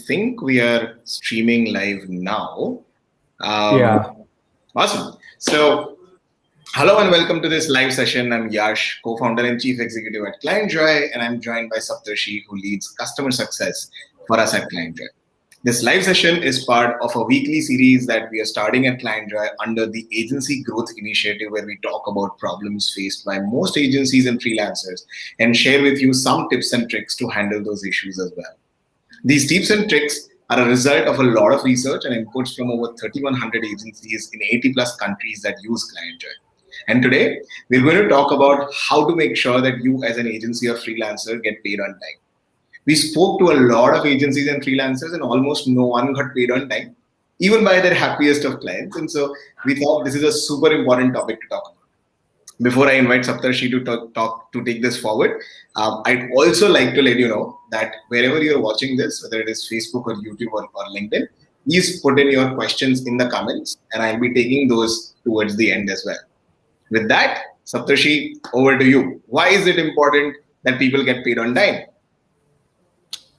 think we are streaming live now. Yeah. Awesome. So, hello and welcome to this live session. I'm Yash, co-founder and chief executive at Clientjoy, and I'm joined by Saptarshi, who leads customer success for us at Clientjoy. This live session is part of a weekly series that we are starting at Clientjoy under the Agency Growth Initiative, where we talk about problems faced by most agencies and freelancers and share with you some tips and tricks to handle those issues as well. These tips and tricks are a result of a lot of research and inputs from over 3,100 agencies in 80 plus countries that use Clientjoy. And today, we're going to talk about how to make sure that you as an agency or freelancer get paid on time. We spoke to a lot of agencies and freelancers and almost no one got paid on time, even by their happiest of clients. And so we thought this is a super important topic to talk about. Before I invite Saptarshi to take this forward, I'd also like to let you know that wherever you're watching this, whether it is Facebook or YouTube or LinkedIn, please put in your questions in the comments and I'll be taking those towards the end as well. With that, Saptarshi, over to you. Why is it important that people get paid on time?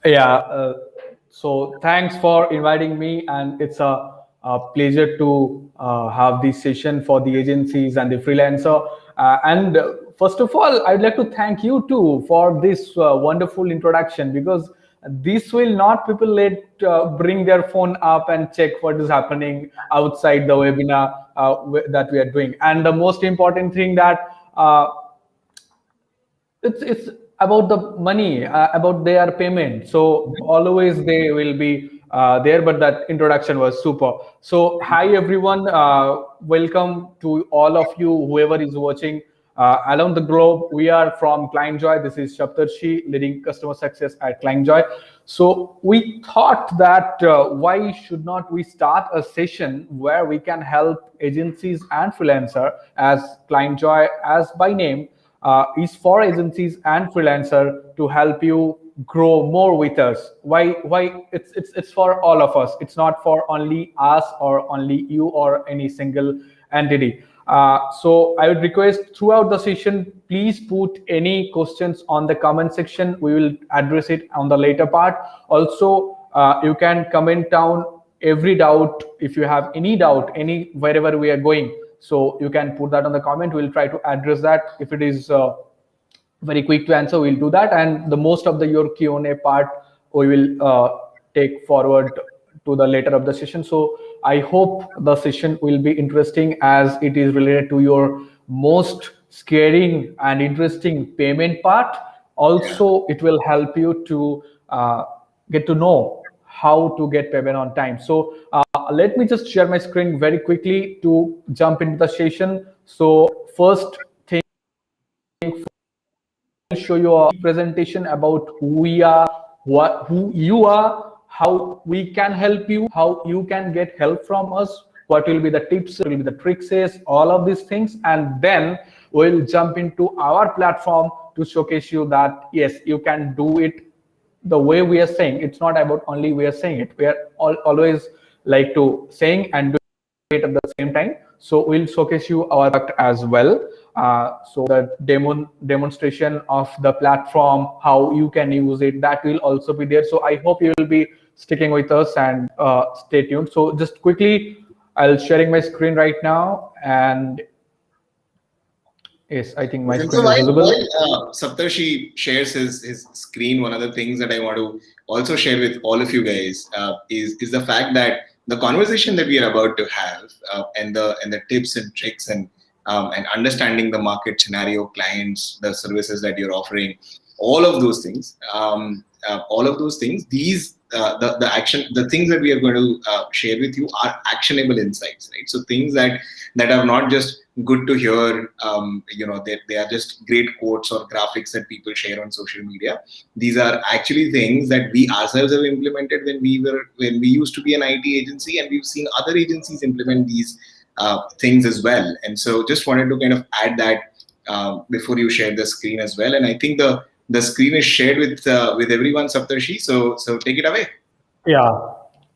Yeah. So thanks for inviting me, and it's a pleasure to have this session for the agencies and the freelancer. And first of all, I'd like to thank you too for this wonderful introduction, because this will not people bring their phone up and check what is happening outside the webinar that we are doing. And the most important thing that it's about the money, about their payment. So always they will be there, but that introduction was super. So hi everyone, welcome to all of you, whoever is watching around the globe. We are from Clientjoy. This is Saptarshi, leading customer success at Clientjoy. So we thought that why should not we start a session where we can help agencies and freelancer, as Clientjoy as by name is for agencies and freelancer to help you grow more with us. Why it's for all of us. It's not for only us or only you or any single entity. So I would request throughout the session, please put any questions on the comment section. We will address it on the later part. Also, you can comment down every doubt. If you have any doubt, wherever we are going, so you can put that on the comment. We'll try to address that. If it is very quick to answer, we'll do that. And the most of your Q&A part, we will take forward to the later of the session. So I hope the session will be interesting, as it is related to your most scaring and interesting payment part. Also, it will help you to get to know how to get payment on time. So let me just share my screen very quickly to jump into the session. So first thing, I'll show you a presentation about who we are, who you are, how we can help you, how you can get help from us, what will be the tips, what will be the tricks, all of these things. And then we'll jump into our platform to showcase you that, yes, you can do it the way we are saying. It's not about only we are saying it. We are always like to saying and do it at the same time. So we'll showcase you our product as well. So the demonstration of the platform, how you can use it, that will also be there. So I hope you will be sticking with us and stay tuned. So just quickly, I'll sharing my screen right now, and yes, I think my screen is visible. While Saptarshi shares his screen, one of the things that I want to also share with all of you guys is the fact that the conversation that we are about to have and the tips and tricks and understanding the market scenario, clients, the services that you're offering, all of those things, these the things that we are going to share with you are actionable insights, right? So things that are not just good to hear, they are just great quotes or graphics that people share on social media. These are actually things that we ourselves have implemented when we used to be an IT agency, and we've seen other agencies implement these things as well. And so just wanted to kind of add that before you share the screen as well. And I think the screen is shared with everyone, Saptarshi. So take it away. Yeah.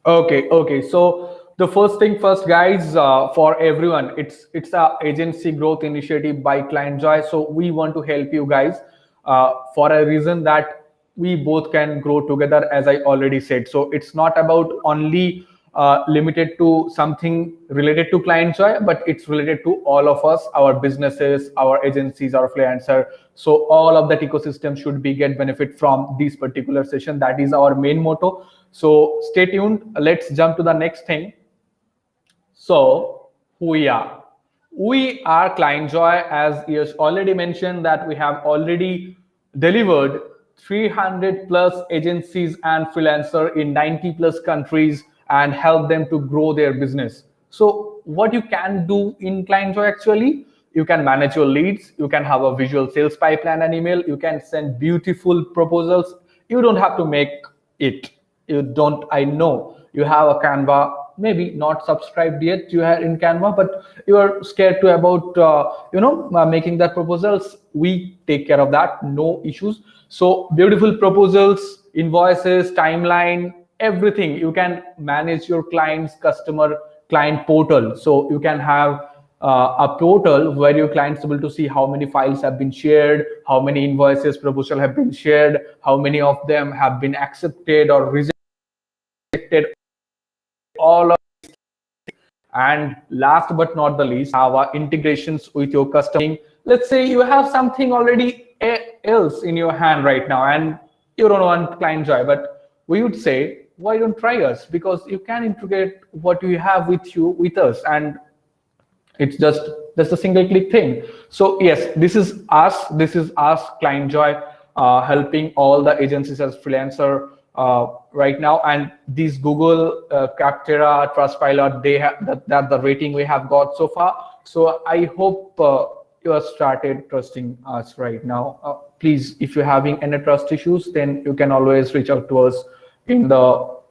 Okay. So the first thing first, guys, for everyone, it's a agency growth initiative by Clientjoy. So we want to help you guys for a reason that we both can grow together, as I already said. So it's not about only limited to something related to Clientjoy, but it's related to all of us, our businesses, our agencies, our freelancer. So all of that ecosystem should be get benefit from this particular session. That is our main motto. So stay tuned. Let's jump to the next thing. So who we are? We are Clientjoy, as Yash already mentioned, that we have already delivered 300 plus agencies and freelancer in 90 plus countries and help them to grow their business. So what you can do in Clientjoy actually, you can manage your leads, you can have a visual sales pipeline and email, you can send beautiful proposals. You don't have to make it. You don't, I know you have a Canva, maybe not subscribed yet you are in Canva, but you are scared to about making that proposals. We take care of that, no issues. So beautiful proposals, invoices, timeline, everything. You can manage your client's client portal. So you can have a portal where your clients able to see how many files have been shared, how many invoices proposal have been shared, how many of them have been accepted or rejected, all of. And last but not the least, have our integrations with your customer. Let's say you have something already else in your hand right now and you don't want Clientjoy, but we would say, why don't try us? Because you can integrate what you have with us, and it's just a single click thing. So yes, this is us Clientjoy, helping all the agencies as freelancer right now. And these Google, Capterra, Trustpilot, they have that the rating we have got so far. So I hope you have started trusting us right now. Please, if you're having any trust issues, then you can always reach out to us in our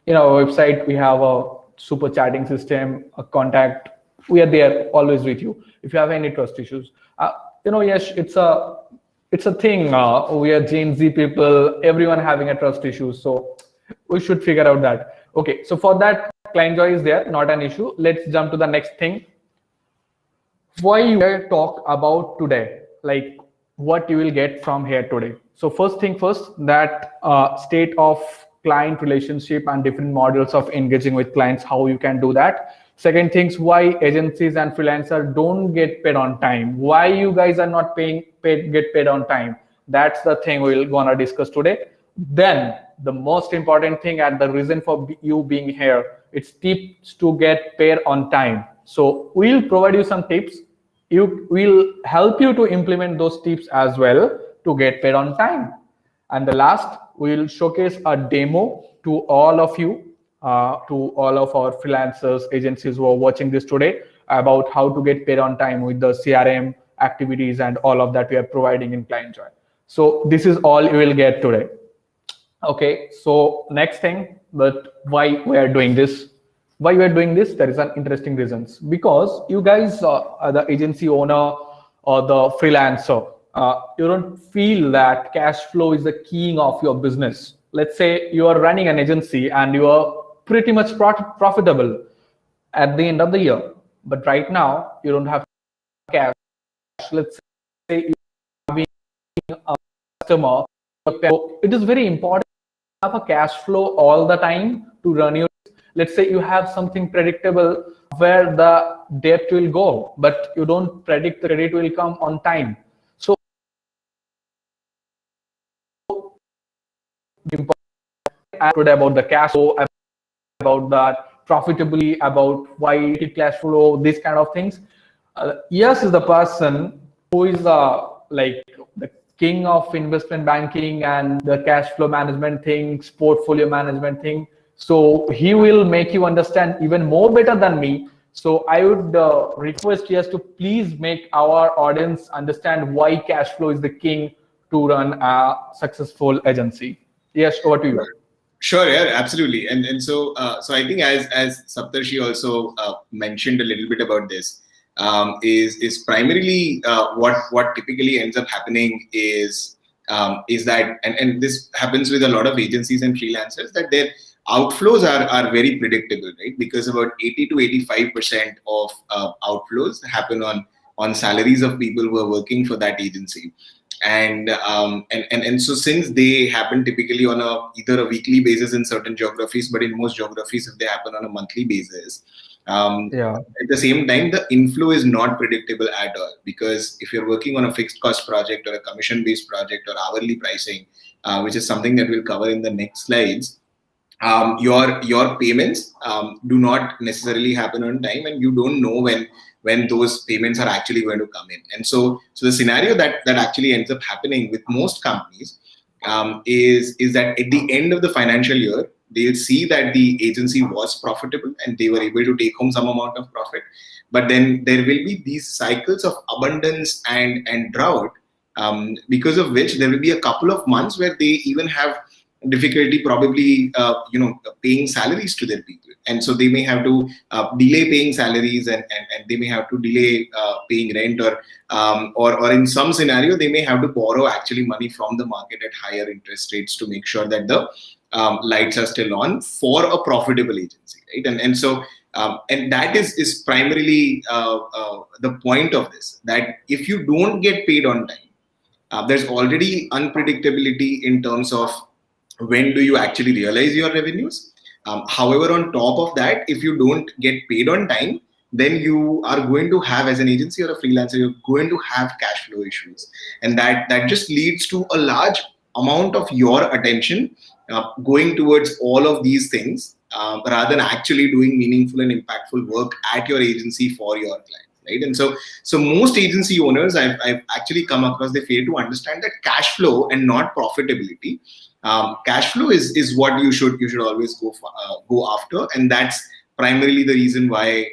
website. We have a super chatting system, a contact. We are there always with you if you have any trust issues. Yes, it's a thing. We are Gen Z people, everyone having a trust issue, so we should figure out that. Okay, so for that, Clientjoy is there, not an issue. Let's jump to the next thing. Why you talk about today, like what you will get from here today. So first thing first, that state of client relationship and different models of engaging with clients, how you can do that. Second things, why agencies and freelancer don't get paid on time. Why you guys are not get paid on time. That's the thing we're gonna discuss today. Then the most important thing and the reason for you being here, it's tips to get paid on time. So we'll provide you some tips. We'll help you to implement those tips as well to get paid on time. And the last, we'll showcase a demo to all of you, to all of our freelancers, agencies who are watching this today, about how to get paid on time with the CRM activities and all of that we are providing in Clientjoy. So this is all you will get today. Okay, so next thing, but why we are doing this? Why we are doing this? There is an interesting reasons. Because you guys are the agency owner or the freelancer. You don't feel that cash flow is the king of your business. Let's say you are running an agency and you are pretty much profitable at the end of the year, but right now you don't have cash. Let's say you are having a customer. It is very important to have a cash flow all the time to run your. Let's say you have something predictable where the debt will go, but you don't predict the credit will come on time. So today about the cash flow, about that profitability, about why cash flow, these kind of things. Yes, is the person who is like the king of investment banking and the cash flow management things, portfolio management thing. So he will make you understand even more better than me. So I would request yes to please make our audience understand why cash flow is the king to run a successful agency. Yes, over to you. Sure, yeah, absolutely. And so I think as Saptarshi also mentioned a little bit about this, is primarily what typically ends up happening is that and this happens with a lot of agencies and freelancers, that their outflows are very predictable, right? Because about 80 to 85% of outflows happen on salaries of people who are working for that agency. And so since they happen typically on either a weekly basis in certain geographies, but in most geographies if they happen on a monthly basis, Yeah. at the same time the inflow is not predictable at all, because if you're working on a fixed cost project or a commission based project or hourly pricing, which is something that we'll cover in the next slides, your payments do not necessarily happen on time, and you don't know when those payments are actually going to come in. And so the scenario that actually ends up happening with most companies is that at the end of the financial year, they'll see that the agency was profitable and they were able to take home some amount of profit. But then there will be these cycles of abundance and drought, because of which there will be a couple of months where they even have difficulty probably paying salaries to their people, and so they may have to delay paying salaries, and they may have to delay paying rent, or in some scenario they may have to borrow actually money from the market at higher interest rates to make sure that the lights are still on for a profitable agency, right? And that is primarily the point of this, that if you don't get paid on time, there's already unpredictability in terms of when do you actually realize your revenues. However, on top of that, if you don't get paid on time, then you are going to have, as an agency or a freelancer, you're going to have cash flow issues. And that just leads to a large amount of your attention going towards all of these things, rather than actually doing meaningful and impactful work at your agency for your clients. Right? And so most agency owners I've actually come across, they fail to understand that cash flow and not profitability. Cash flow is what you should always go after, and that's primarily the reason why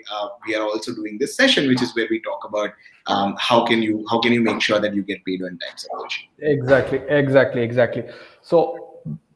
we are also doing this session, which is where we talk about how can you make sure that you get paid on time. Exactly. So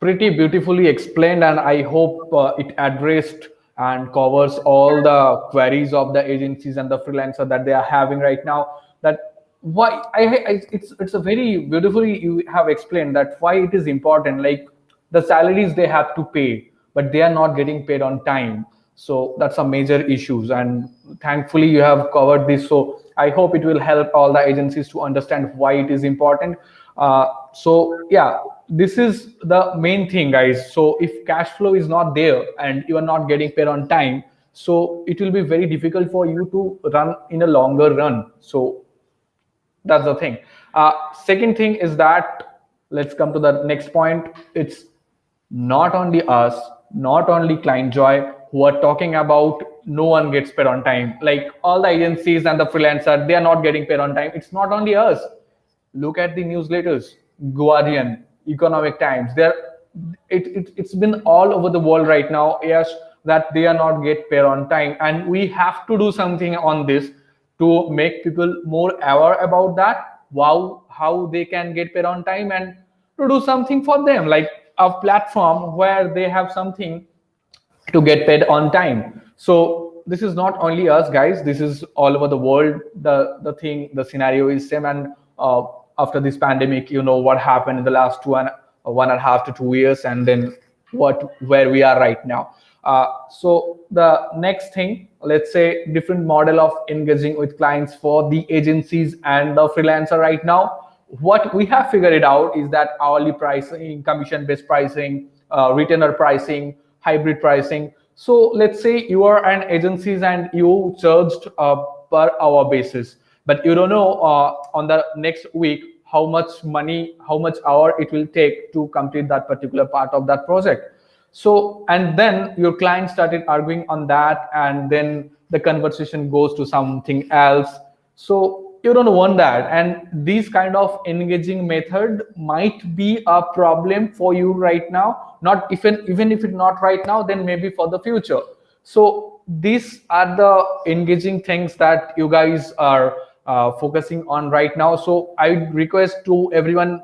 pretty beautifully explained, and I hope it addressed and covers all the queries of the agencies and the freelancer that they are having right now. That why it's a very beautifully you have explained that why it is important, like the salaries they have to pay but they are not getting paid on time. So that's a major issues, and thankfully you have covered this. So I hope it will help all the agencies to understand why it is important. So yeah, this is the main thing, guys. So if cash flow is not there and you are not getting paid on time, so it will be very difficult for you to run in a longer run. So that's the thing. Second thing is that, let's come to the next point. It's not only us, not only Clientjoy who are talking about no one gets paid on time. Like all the agencies and the freelancer, they are not getting paid on time. It's not only us. Look at the newsletters, Guardian, Economic Times. It's been all over the world right now, yes, that they are not get paid on time, and we have to do something on this to make people more aware about that. Wow, how they can get paid on time, and to do something for them, like a platform where they have something to get paid on time. So this is not only us, guys, this is all over the world. The scenario is same. And after this pandemic, you know what happened in the last 1.5 to 2 years, and then where we are right now. So the next thing, let's say different model of engaging with clients for the agencies and the freelancer right now. What we have figured it out is that hourly pricing, commission based pricing, retainer pricing, hybrid pricing. So let's say you are an agencies and you charged per hour basis, but you don't know on the next week how much money, how much hour it will take to complete that particular part of that project. So, and then your client started arguing on that, and then the conversation goes to something else. So you don't want that, and these kind of engaging method might be a problem for you right now. Not even if it's not right now, then maybe for the future. So these are the engaging things that you guys are focusing on right now. So I would request to everyone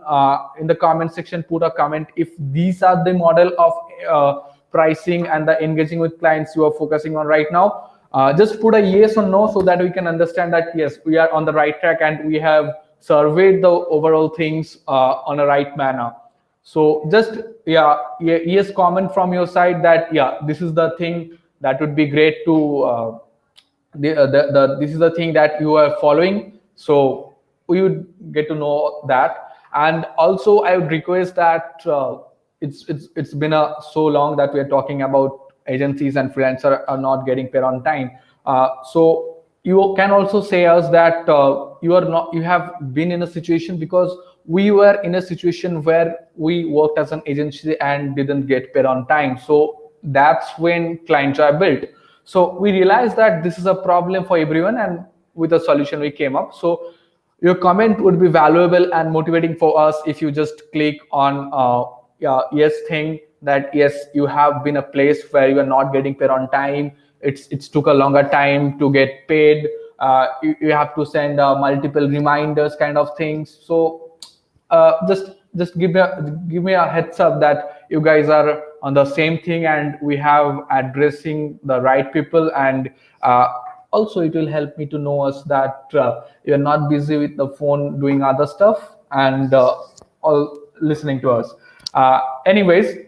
in the comment section, put a comment if these are the model of pricing and the engaging with clients you are focusing on right now. Just put a yes or no so that we can understand that yes, we are on the right track and we have surveyed the overall things on a right manner. So just yes comment from your side that this is the thing that would be great to this is the thing that you are following. So we would get to know that. And also I would request that it's been so long that we are talking about agencies and freelancers are not getting paid on time. So you can also say us that you have been in a situation, because we were in a situation where we worked as an agency and didn't get paid on time. So that's when Clientjoy built. So we realized that this is a problem for everyone, and with a solution we came up. So your comment would be valuable and motivating for us if you just click on yes thing, that yes, you have been a place where you are not getting paid on time. It's took a longer time to get paid. You have to send multiple reminders kind of things. So just give me a heads up that you guys are on the same thing and we have addressing the right people. And also it will help me to know us that you're not busy with the phone doing other stuff and all listening to us. Anyways,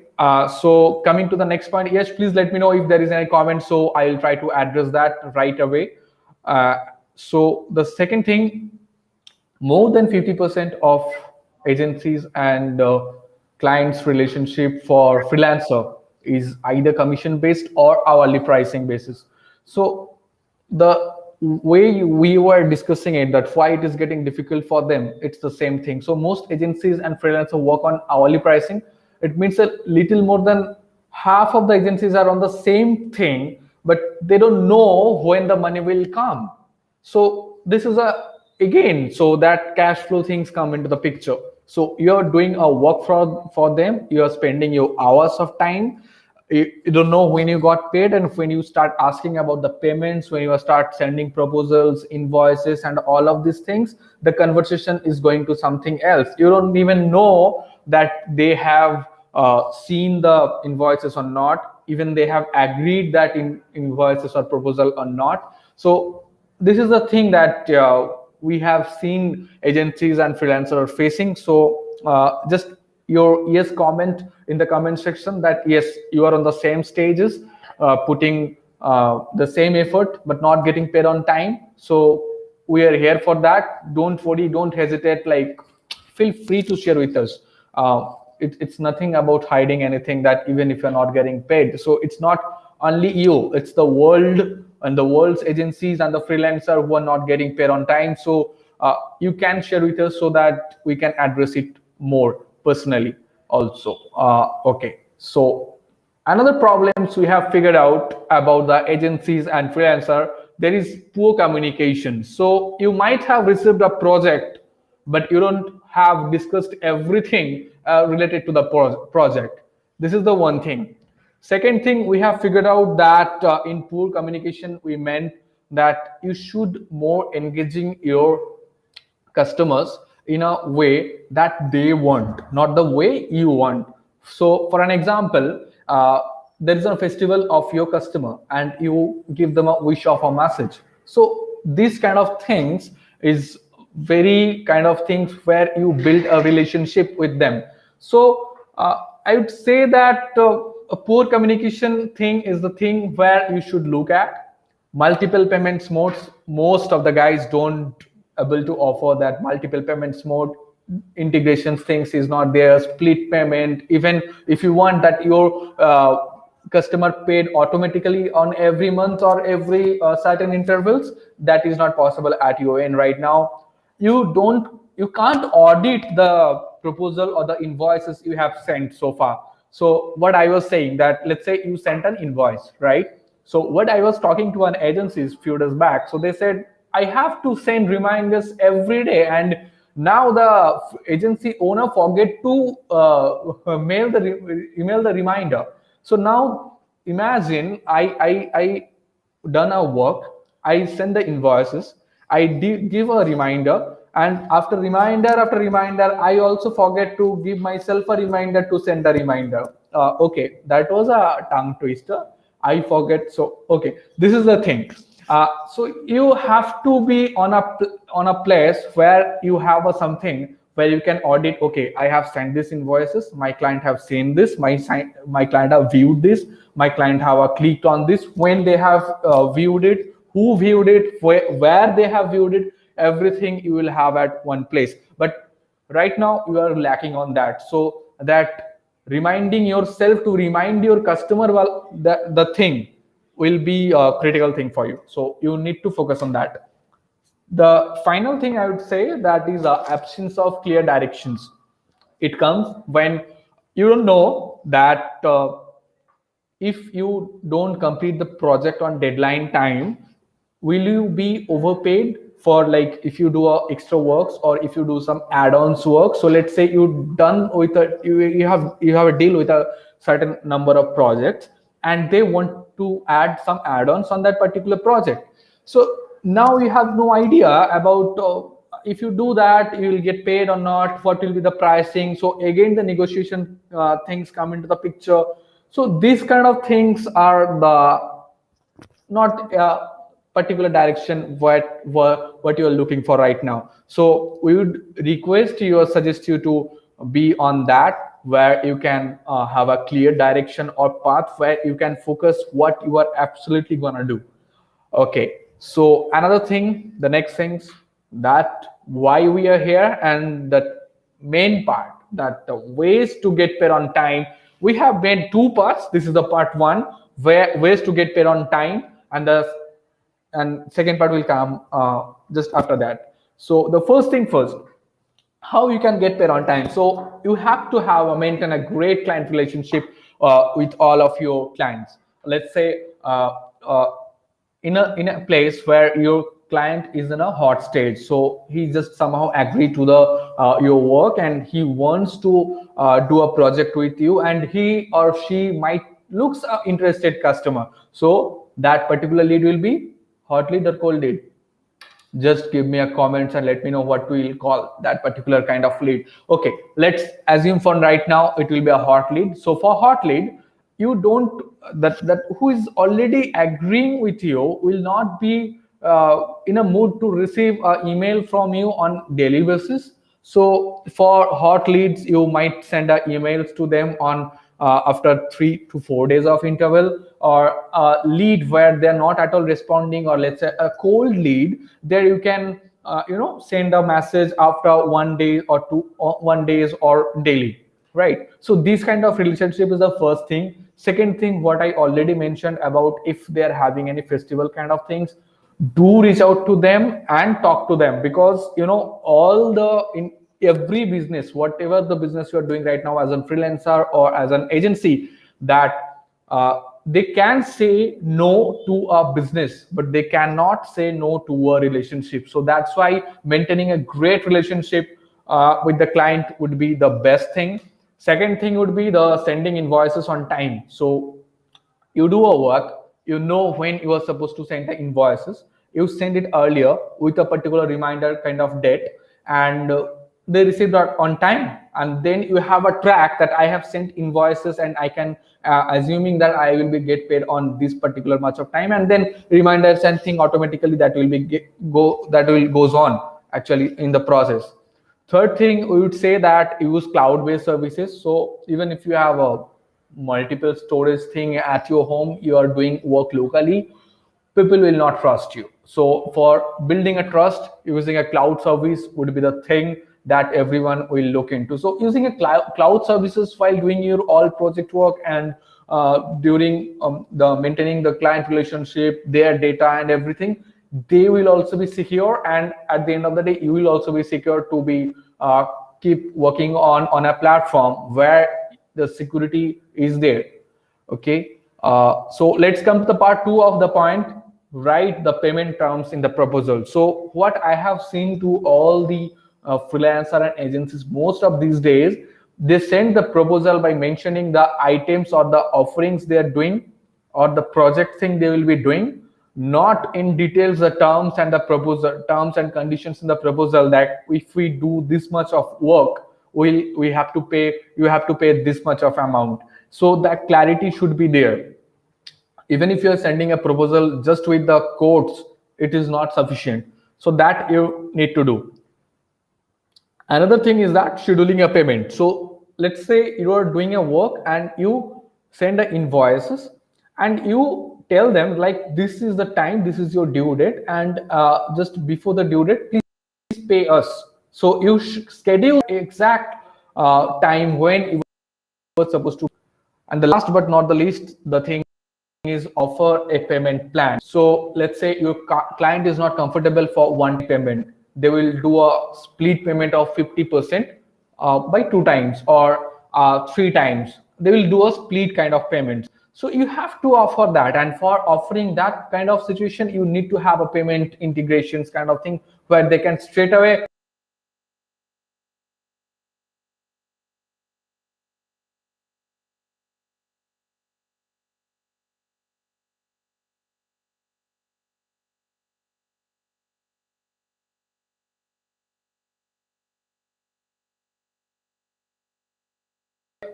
so coming to the next point, yes, please let me know if there is any comment, so I'll try to address that right away. So the second thing, more than 50% of agencies and clients relationship for freelancer is either commission based or hourly pricing basis. So the way we were discussing it, that why it is getting difficult for them, it's the same thing. So most agencies and freelancers work on hourly pricing. It means a little more than half of the agencies are on the same thing, but they don't know when the money will come. So this is again, so that cash flow things come into the picture. So you're doing a work for them, you're spending your hours of time, you don't know when you got paid, and when you start asking about the payments, when you start sending proposals, invoices, and all of these things, the conversation is going to something else. You don't even know that they have seen the invoices or not, even they have agreed that in invoices or proposal or not. So this is the thing that we have seen agencies and freelancers are facing. So just your yes comment in the comment section that yes, you are on the same stages, putting the same effort but not getting paid on time. So we are here for that. Don't worry, don't hesitate, like feel free to share with us. It's nothing about hiding anything, that even if you're not getting paid. So it's not only you, it's the world and the world's agencies and the freelancer who are not getting paid on time. So you can share with us so that we can address it more personally also. Okay, so another problems we have figured out about the agencies and freelancer, there is poor communication. So you might have received a project, but you don't have discussed everything related to the project. This is the one thing. Second thing, we have figured out that in poor communication, we meant that you should more engaging your customers in a way that they want, not the way you want. So for an example, there is a festival of your customer and you give them a wish of a message. So these kind of things is very kind of things where you build a relationship with them. So I would say that a poor communication thing is the thing where you should look at. Multiple payments modes, most of the guys don't able to offer that multiple payments mode. Integration things is not there. Split payment, even if you want that your customer paid automatically on every month or every certain intervals, that is not possible at your end right now. You can't audit the proposal or the invoices you have sent so far. So what I was saying, that let's say you sent an invoice, right? So what I was talking to an agency a few days back, so they said I have to send reminders every day, and now the agency owner forget to email the reminder. So now imagine I done a work, I send the invoices, I give a reminder, and after reminder, I also forget to give myself a reminder to send a reminder. Okay, that was a tongue twister. I forget. So okay, this is the thing. So you have to be on a place where you have something where you can audit. Okay, I have sent these invoices. My client have seen this. My client have viewed this. My client have clicked on this. When they have viewed it, who viewed it, where they have viewed it, everything you will have at one place. But Right now you are lacking on that. So that reminding yourself to remind your customer, well, the thing will be a critical thing for you. So you need to focus on that. The final thing I would say, that is the absence of clear directions. It comes when you don't know that if you don't complete the project on deadline time, will you be overpaid for, like, if you do extra works or if you do some add-ons work. So let's say you done with you have a deal with a certain number of projects, and they want to add some add-ons on that particular project. So now you have no idea about if you do that you will get paid or not, what will be the pricing. So again the negotiation things come into the picture. So these kind of things are the not a particular direction what you are looking for right now. So we would request you or suggest you to be on that, where you can have a clear direction or path where you can focus what you are absolutely gonna do. Okay, so another thing, the next things, that why we are here, and the main part, that the ways to get paid on time. We have made two parts. This is the part one, where ways to get paid on time, and the second part will come just after that. So the first thing first, how you can get paid on time. So you have to have maintain a great client relationship with all of your clients. Let's say in a place where your client is in a hot stage, so he just somehow agreed to the your work, and he wants to do a project with you, and he or she might looks a interested customer. So that particular lead will be hot lead or cold lead. Just give me a comments and let me know what we'll call that particular kind of lead. Okay, let's assume for right now it will be a hot lead. So for hot lead, you don't, that who is already agreeing with you will not be in a mood to receive an email from you on daily basis. So for hot leads, you might send emails to them on after 3 to 4 days of interval, or a lead where they're not at all responding, or let's say a cold lead, there you can send a message after 1 day or 1 days or daily, right? So this kind of relationship is the first thing. Second thing, what I already mentioned about, if they're having any festival kind of things, do reach out to them and talk to them, because all the in every business, whatever the business you are doing right now as a freelancer or as an agency, that they can say no to a business, but they cannot say no to a relationship. So that's why maintaining a great relationship with the client would be the best thing. Second thing would be the sending invoices on time. So you do a work, when you are supposed to send the invoices, you send it earlier with a particular reminder kind of date, and they receive that on time, and then you have a track that I have sent invoices, and I can assuming that I will be get paid on this particular much of time, and then reminders and thing automatically that will be goes on actually in the process. Third thing, we would say that use cloud-based services. So even if you have a multiple storage thing at your home, you are doing work locally, people will not trust you. So for building a trust, using a cloud service would be the thing that everyone will look into. So using a cloud services while doing your all project work, and during the maintaining the client relationship, their data and everything, they will also be secure, and at the end of the day you will also be secure to be keep working on a platform where the security is there. Okay, so let's come to the part two of the point. Write the payment terms in the proposal. So what I have seen to all the freelancer and agencies, most of these days, they send the proposal by mentioning the items or the offerings they are doing, or the project thing they will be doing, not in details the terms and the proposal terms and conditions in the proposal, that if we do this much of work, we have to pay, you have to pay this much of amount. So that clarity should be there. Even if you are sending a proposal just with the quotes, it is not sufficient. So that you need to do. Another thing is that scheduling a payment. So let's say you are doing a work and you send the invoices, and you tell them like, this is the time, this is your due date, and just before the due date, please pay us. So you schedule exact time when you were supposed to. And the last but not the least, the thing is offer a payment plan. So let's say your client is not comfortable for one payment. They will do a split payment of 50% by 2 times or 3 times. They will do a split kind of payments. So you have to offer that. And for offering that kind of situation, you need to have a payment integrations kind of thing where they can straight away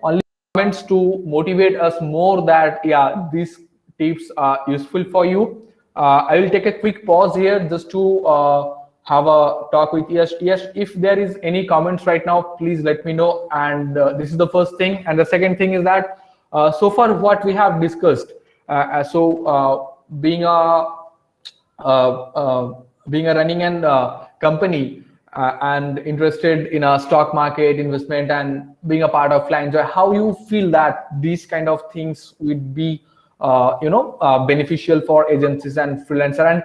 only comments to motivate us more that yeah, these tips are useful for you. I will take a quick pause here just to have a talk with Yash. Yash, if there is any comments right now, please let me know. And this is the first thing. And the second thing is that so far what we have discussed. Being a being a running an company and interested in a stock market investment and being a part of Clientjoy, how you feel that these kind of things would be beneficial for agencies and freelancer, and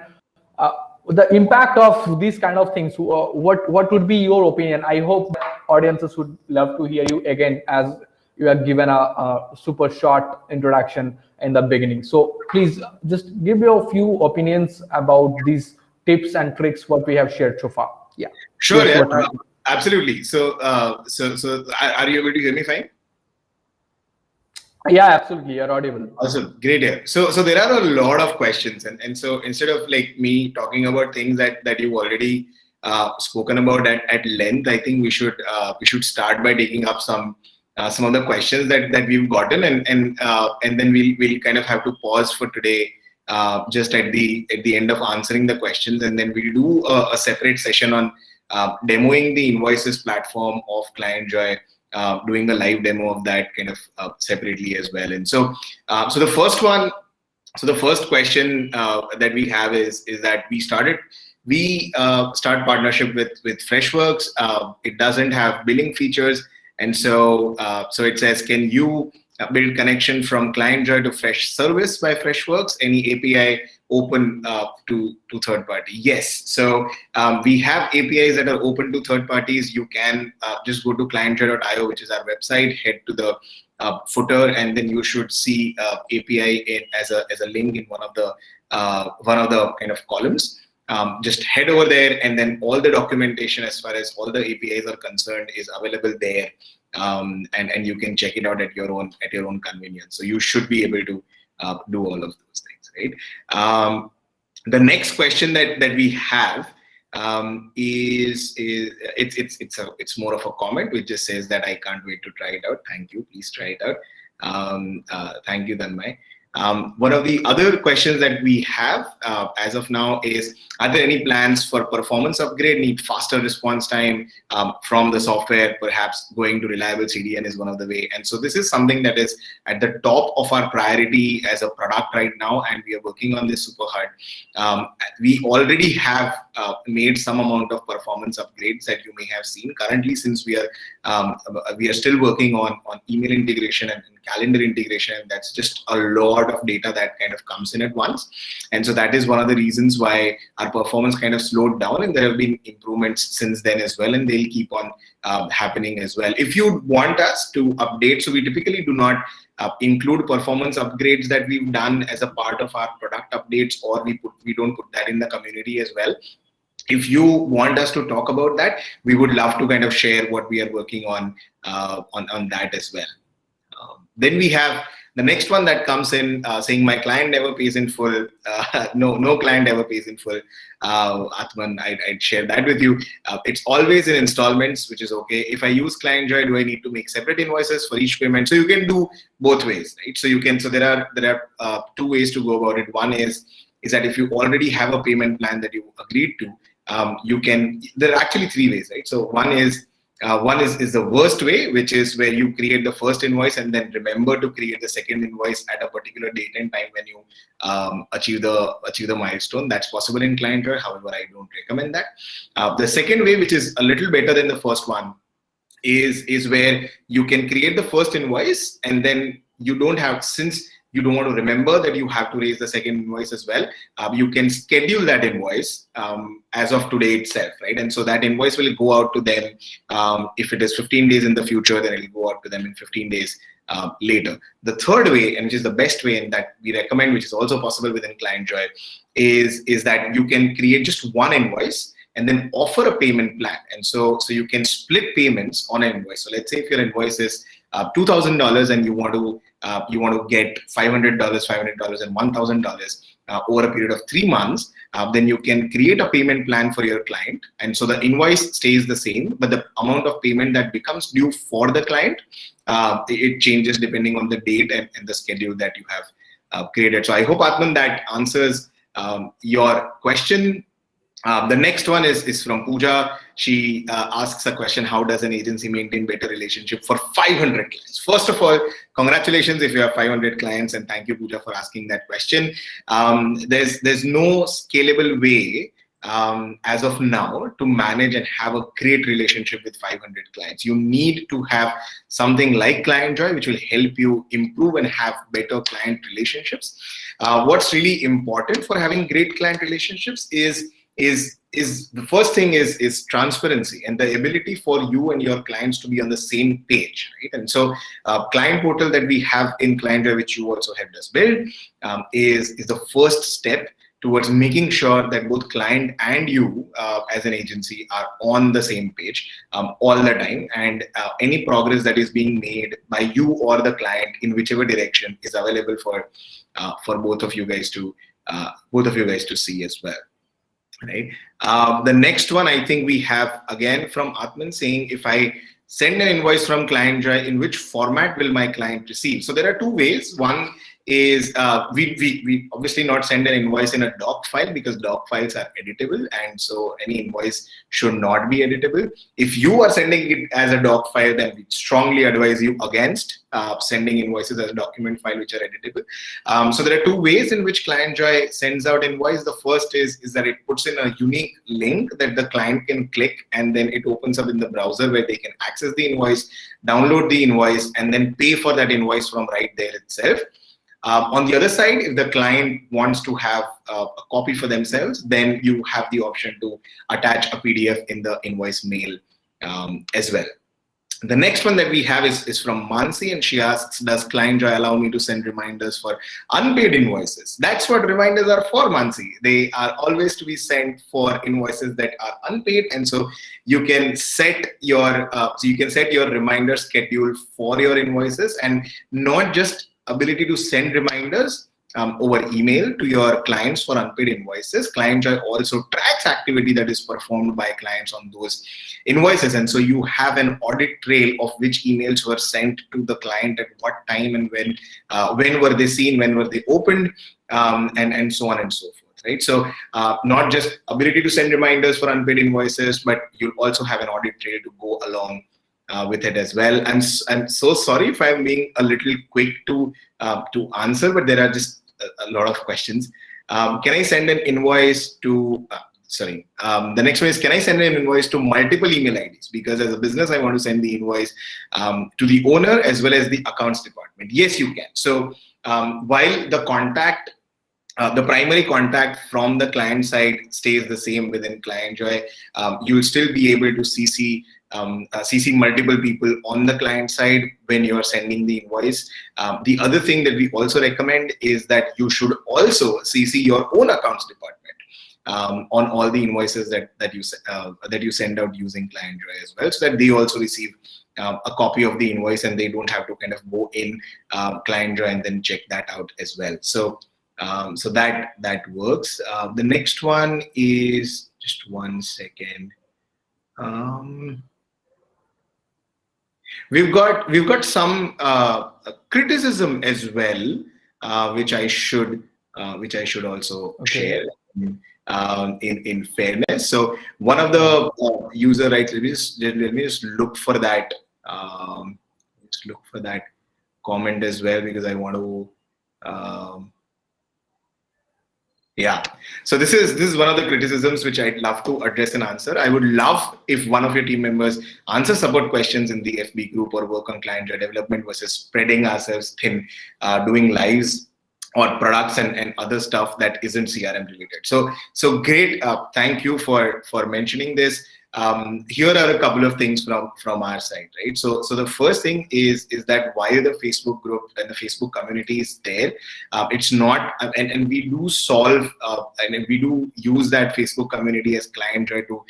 the impact of these kind of things, what would be your opinion? I hope audiences would love to hear you again, as you have given a super short introduction in the beginning. So please just give your few opinions about these tips and tricks what we have shared so far. Yeah. Sure. Yes, Yeah, absolutely. So are you able to hear me fine? Yeah, absolutely. You're audible. Awesome. Great. Yeah. So there are a lot of questions, and so instead of like me talking about things that you've already spoken about at length, I think we should start by taking up some of the questions that we've gotten, and then we'll kind of have to pause for today just at the end of answering the questions, and then we'll do a separate session on demoing the Invoices platform of Clientjoy, doing a live demo of that kind of separately as well. And so the first question that we have is that we start partnership with Freshworks. It doesn't have billing features, and so it says, can you build connection from Clientjoy to Fresh Service by Freshworks? Any API open to third party? Yes. So we have APIs that are open to third parties. You can just go to clientjoy.io, which is our website, head to the footer, and then you should see API as a link in one of the kind of columns. Just head over there, and then all the documentation as far as all the APIs are concerned is available there, and you can check it out at your own convenience. So you should be able to do all of those things, right? The next question that we have is it's more of a comment which just says that I can't wait to try it out. Thank you. Please try it out. Thank you, Dhanmay. One of the other questions that we have as of now is, are there any plans for performance upgrade? Need faster response time from the software? Perhaps going to reliable CDN is one of the way. And so this is something that is at the top of our priority as a product right now, and we are working on this super hard. We already have made some amount of performance upgrades that you may have seen. Currently, since we are still working on email integration and calendar integration, and that's just a lot of data that kind of comes in at once. And so that is one of the reasons why our performance kind of slowed down, and there have been improvements since then as well, and they'll keep on happening as well. If you want us to update, so we typically do not include performance upgrades that we've done as a part of our product updates, or we don't put that in the community as well. If you want us to talk about that, we would love to kind of share what we are working on that as well. Then we have the next one that comes in saying, my client never pays in full. No client ever pays in full. Atman, I'd share that with you. It's always in installments, which is okay. If I use Clientjoy, do I need to make separate invoices for each payment? So you can do both ways, right? So there are two ways to go about it. One is that if you already have a payment plan that you agreed to, there are actually three ways, right? So one is One is the worst way, which is where you create the first invoice and then remember to create the second invoice at a particular date and time when you achieve the milestone. That's possible in Clientjoy. However, I don't recommend that. The second way, which is a little better than the first one, is where you can create the first invoice and then you don't have, since you don't want to remember that you have to raise the second invoice as well, you can schedule that invoice as of today itself, right? And so that invoice will go out to them. If it is 15 days in the future, then it will go out to them in 15 days later. The third way, and which is the best way and that we recommend, which is also possible within Clientjoy, is that you can create just one invoice and then offer a payment plan. And so you can split payments on an invoice. So let's say if your invoice is $2,000 and you want to get $500, $500 and $1,000 over a period of 3 months, then you can create a payment plan for your client. And so the invoice stays the same, but the amount of payment that becomes due for the client, it changes depending on the date and the schedule that you have created. So I hope, Atman, that answers your question. The next one is from Pooja. She asks a question: how does an agency maintain better relationship for 500 clients? First of all, congratulations if you have 500 clients, and thank you, Pooja, for asking that question. There's no scalable way as of now to manage and have a great relationship with 500 clients. You need to have something like Clientjoy, which will help you improve and have better client relationships. What's really important for having great client relationships is the first thing is transparency and the ability for you and your clients to be on the same page, right? And so client portal that we have in Clientjoy, which you also helped us build, is the first step towards making sure that both client and you as an agency are on the same page all the time, and any progress that is being made by you or the client in whichever direction is available for both of you guys to see as well. Right. The next one I think we have again from Atman saying, if I send an invoice from Clientjoy, in which format will my client receive? So there are two ways. One is we obviously not send an invoice in a doc file, because doc files are editable, and so any invoice should not be editable. If you are sending it as a doc file, then we strongly advise you against sending invoices as a document file which are editable. So there are two ways in which Clientjoy sends out invoice. The first is that it puts in a unique link that the client can click, and then it opens up in the browser where they can access the invoice, download the invoice, and then pay for that invoice from right there itself. On the other side, if the client wants to have a copy for themselves, then you have the option to attach a PDF in the invoice mail as well. The next one that we have is from Mansi, and she asks, does Clientjoy allow me to send reminders for unpaid invoices? That's what reminders are for, Mansi. They are always to be sent for invoices that are unpaid, and so you can set your reminder schedule for your invoices, and not just ability to send reminders over email to your clients for unpaid invoices. Clientjoy also tracks activity that is performed by clients on those invoices, and so you have an audit trail of which emails were sent to the client at what time and when were they seen, when were they opened, and so on and so forth, right? So not just ability to send reminders for unpaid invoices, but you'll also have an audit trail to go along with it as well. I'm so sorry if I'm being a little quick to answer, but there are just a lot of questions. Can I send an invoice to? The next one is, can I send an invoice to multiple email IDs? Because as a business, I want to send the invoice to the owner as well as the accounts department. Yes, you can. So while the contact, the primary contact from the client side stays the same within Clientjoy, you'll still be able to CC multiple people on the client side when you're sending the invoice. The other thing that we also recommend is that you should also CC your own accounts department on all the invoices that you send out using Clientjoy as well, so that they also receive a copy of the invoice and they don't have to kind of go in Clientjoy and then check that out as well. So that works. The next one is, just one second. We've got some criticism as well, which I should also share. in fairness. So one of the user writes, let me just look for that. Let's look for that comment as well, because I want to. Yeah. So this is one of the criticisms which I'd love to address and answer. I would love if one of your team members answer support questions in the FB group or work on client development versus spreading ourselves thin, doing lives or products and other stuff that isn't CRM related. So great. Thank you for mentioning this. Here are a couple of things from our side, right? So the first thing is that while the Facebook group and the Facebook community is there, it's not, and we do solve and we do use that Facebook community as Clientjoy to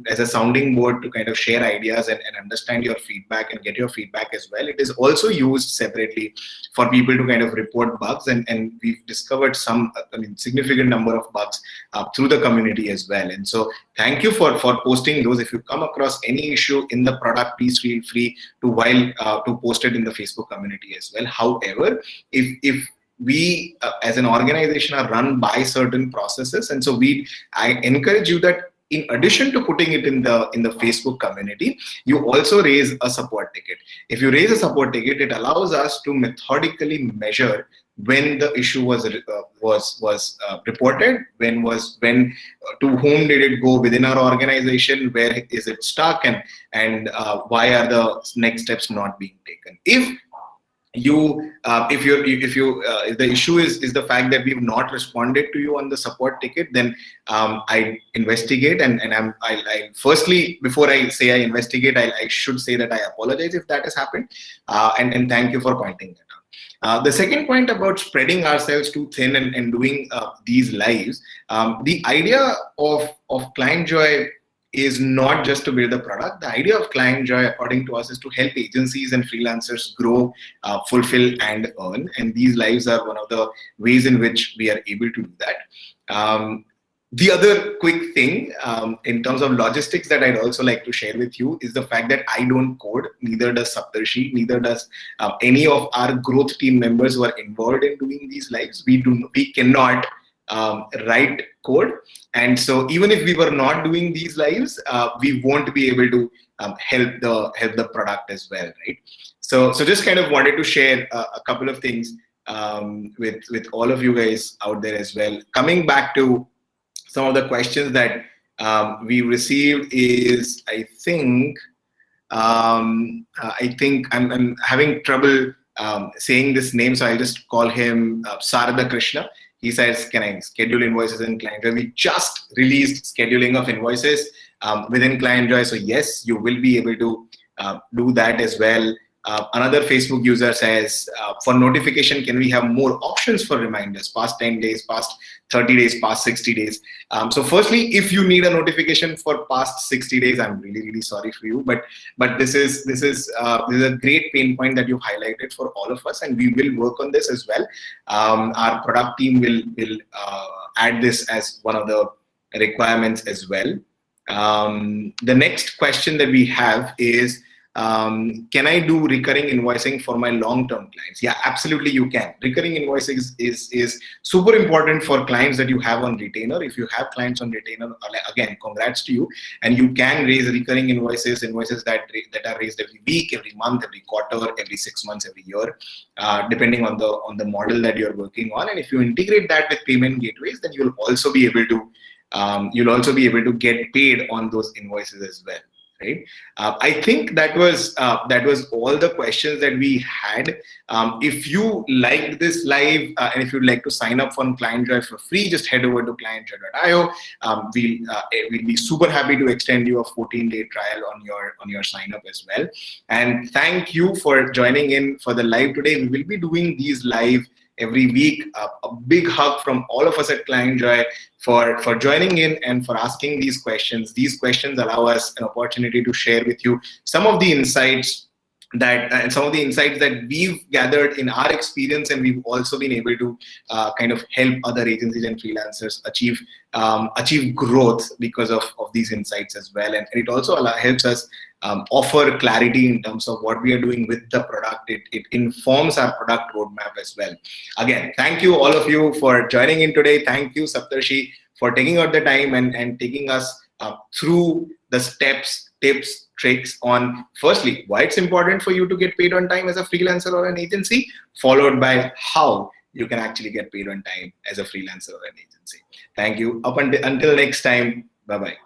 as a sounding board to kind of share ideas and understand your feedback and get your feedback as well. It is also used separately for people to kind of report bugs, and we've discovered some, significant number of bugs through the community as well. And so thank you for posting those. If you come across any issue in the product, please feel free to post it in the Facebook community as well. However, if we as an organization are run by certain processes, and so I encourage you that in addition to putting it in the Facebook community, you also raise a support ticket. If you raise a support ticket, it allows us to methodically measure when the issue was reported, when to whom did it go within our organization, where is it stuck, and why are the next steps not being taken. If the issue is the fact that we've not responded to you on the support ticket, then I investigate, and I firstly, before I say I investigate, I should say that I apologize if that has happened, and thank you for pointing that out. The second point about spreading ourselves too thin and doing these lives, the idea of Clientjoy is not just to build a product. The idea of Clientjoy, according to us, is to help agencies and freelancers grow, fulfill, and earn. And these lives are one of the ways in which we are able to do that. The other quick thing in terms of logistics that I'd also like to share with you is the fact that I don't code, neither does Saptarshi, neither does any of our growth team members who are involved in doing these lives. We cannot write code, and so even if we were not doing these lives, we won't be able to help the product as well, right? So just kind of wanted to share a couple of things with all of you guys out there as well. Coming back to some of the questions that we received is, I think I'm having trouble saying this name, so I'll just call him Sarada Krishna. He says, can I schedule invoices in Clientjoy? We just released scheduling of invoices within Clientjoy, so yes, you will be able to do that as well. Another Facebook user says, for notification, can we have more options for reminders, past 10 days, past 30 days, past 60 days? So firstly, if you need a notification for past 60 days, I'm really, really sorry for you, but this is a great pain point that you've highlighted for all of us, and we will work on this as well. Our product team will add this as one of the requirements as well. The next question that we have is, can I do recurring invoicing for my long-term clients? Yeah, absolutely you can. Recurring invoicing is super important for clients that you have on retainer. If you have clients on retainer, again, congrats to you. And you can raise recurring invoices that are raised every week, every month, every quarter, every 6 months, every year, depending on the model that you're working on. And if you integrate that with payment gateways, then you'll also be able to get paid on those invoices as well. Right? I think that was all the questions that we had. If you liked this live and if you'd like to sign up for Clientjoy for free, just head over to clientjoy.io. We'll be super happy to extend you a 14-day trial on your sign up as well. And thank you for joining in for the live today. We will be doing these live every week. A big hug from all of us at Clientjoy for joining in and for asking these questions. These questions allow us an opportunity to share with you some of the insights that we've gathered in our experience, and we've also been able to kind of help other agencies and freelancers achieve growth because of these insights as well. And it also helps us offer clarity in terms of what we are doing with the product. It informs our product roadmap as well. Again, thank you all of you for joining in today. Thank you, Saptarshi, for taking out the time and taking us through the steps, tips, tricks on firstly why it's important for you to get paid on time as a freelancer or an agency, followed by how you can actually get paid on time as a freelancer or an agency. Thank you. Until next time. Bye bye.